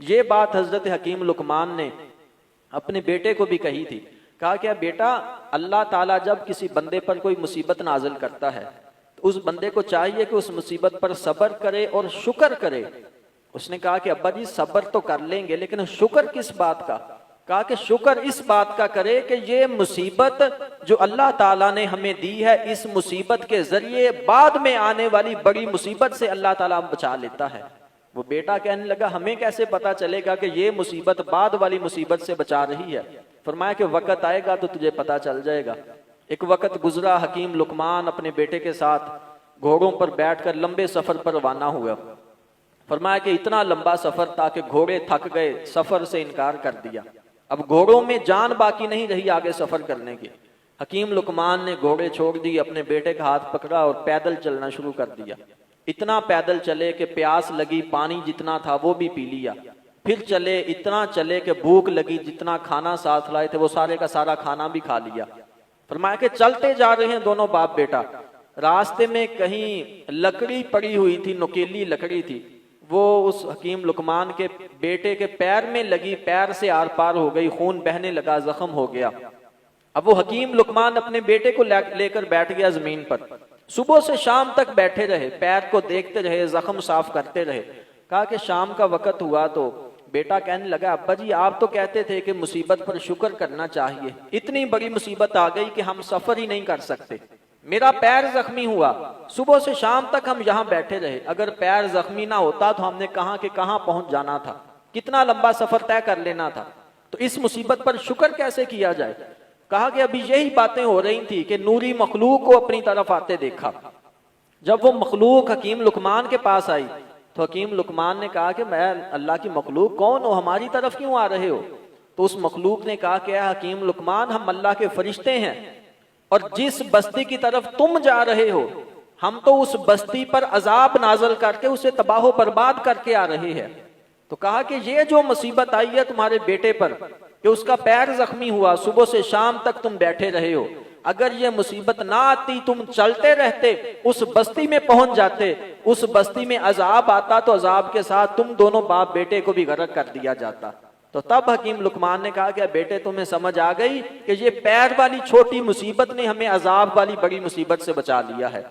ये बात हजरत हकीम लुकमान ने अपने बेटे को भी कही थी। कहा क्या बेटा, अल्लाह ताला जब किसी बंदे पर कोई मुसीबत नाजिल करता है तो उस बंदे को चाहिए कि उस मुसीबत पर सब्र करे और शुक्र करे। उसने कहा कि अब्बा जी सब्र तो कर लेंगे, लेकिन शुक्र किस बात का? कहा कि शुक्र इस बात का करे कि ये मुसीबत जो अल्लाह ताला ने हमें दी है, इस मुसीबत के जरिए बाद में आने वाली बड़ी मुसीबत से अल्लाह ताला बचा लेता है। वो बेटा कहने लगा हमें कैसे पता चलेगा कि ये मुसीबत बाद वाली मुसीबत से बचा रही है? फरमाया कि वक्त आएगा तो तुझे पता चल जाएगा। एक वक्त गुजरा, हकीम लुकमान अपने बेटे के साथ घोड़ों पर बैठकर लंबे सफर पर रवाना हुआ। फरमाया कि इतना लंबा सफर था कि घोड़े थक गए, सफर से इनकार कर दिया। अब घोड़ों में जान बाकी नहीं रही आगे सफर करने की। हकीम लुकमान ने घोड़े छोड़ दिए, अपने बेटे का हाथ पकड़ा और पैदल चलना शुरू कर दिया। इतना पैदल चले कि प्यास लगी, पानी जितना था वो भी पी लिया। फिर चले, इतना चले कि भूख लगी, जितना खाना साथ लाए थे वो सारे का सारा खाना भी खा लिया। फरमाया कि चलते जा रहे हैं दोनों बाप बेटा। रास्ते में कहीं लकड़ी पड़ी हुई थी, नुकीली लकड़ी थी, वो उस हकीम लुकमान के बेटे के पैर में लगी, पैर से आर पार हो गई, खून बहने लगा, जख्म हो गया। अब वो हकीम लुकमान अपने बेटे को लेकर बैठ गया जमीन पर। सुबह से शाम तक बैठे रहे, पैर को देखते रहे, जख्म साफ करते रहे। कहा कि शाम का वक्त हुआ तो बेटा कहने लगा अब्बा जी आप तो कहते थे कि मुसीबत पर शुक्र करना चाहिए, इतनी बड़ी मुसीबत आ गई कि हम सफर ही नहीं कर सकते। मेरा पैर जख्मी हुआ, सुबह से शाम तक हम यहाँ बैठे रहे, अगर पैर जख्मी ना होता तो हमने कहाँ के कहाँ पहुंच जाना था, कितना लंबा सफर तय कर लेना था। तो इस मुसीबत पर शुक्र कैसे किया जाए? कहा कि अभी यही बातें हो रही थी कि नूरी मखलूक को अपनी तरफ आते देखा। जब वो मखलूक हकीम लुकमान के पास आई तो हकीम लुकमान ने कहा कि मैं अल्लाह की मखलूक कौन हो, हमारी तरफ क्यों आ रहे हो? तो उस मखलूक ने कहा कि हकीम लुकमान हम अल्लाह के फरिश्ते हैं और जिस बस्ती की तरफ तुम जा रहे हो हम तो उस बस्ती पर अजाब नाजल करके उसे तबाह बर्बाद करके आ रहे हैं। तो कहा कि ये जो मुसीबत आई है तुम्हारे बेटे पर कि उसका पैर जख्मी हुआ, सुबह से शाम तक तुम बैठे रहे हो, अगर ये मुसीबत ना आती तुम चलते रहते उस बस्ती में पहुंच जाते, उस बस्ती में अजाब आता तो अजाब के साथ तुम दोनों बाप बेटे को भी गर्क कर दिया जाता। तो तब हकीम लुकमान ने कहा कि बेटे तुम्हें समझ आ गई कि ये पैर वाली छोटी मुसीबत ने हमें अजाब वाली बड़ी मुसीबत से बचा लिया है।